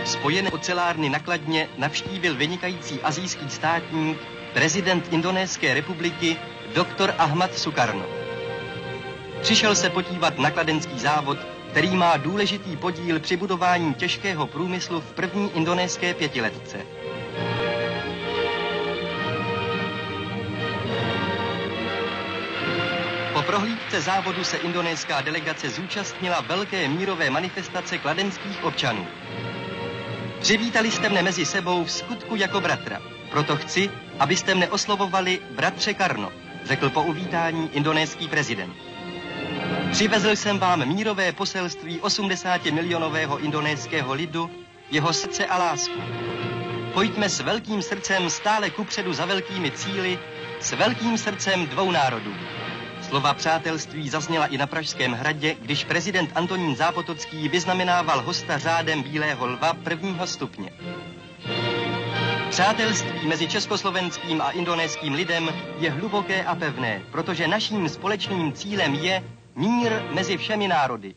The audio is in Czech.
Spojené ocelárny na Kladně navštívil vynikající asijský státník, prezident Indonéské republiky, doktor Ahmad Sukarno. Přišel se podívat na kladenský závod, který má důležitý podíl při budování těžkého průmyslu v první indonéské pětiletce. Po prohlídce závodu se indonéská delegace zúčastnila velké mírové manifestace kladenských občanů. Přivítali jste mne mezi sebou v skutku jako bratra. Proto chci, abyste mne oslovovali bratře Karno, řekl po uvítání indonéský prezident. Přivezl jsem vám mírové poselství 80milionového indonéského lidu, jeho srdce a lásku. Pojďme s velkým srdcem stále kupředu za velkými cíli, s velkým srdcem dvou národů. Slova přátelství zazněla i na Pražském hradě, když prezident Antonín Zápotocký vyznamenával hosta řádem Bílého lva prvního stupně. Přátelství mezi československým a indonéským lidem je hluboké a pevné, protože naším společným cílem je mír mezi všemi národy.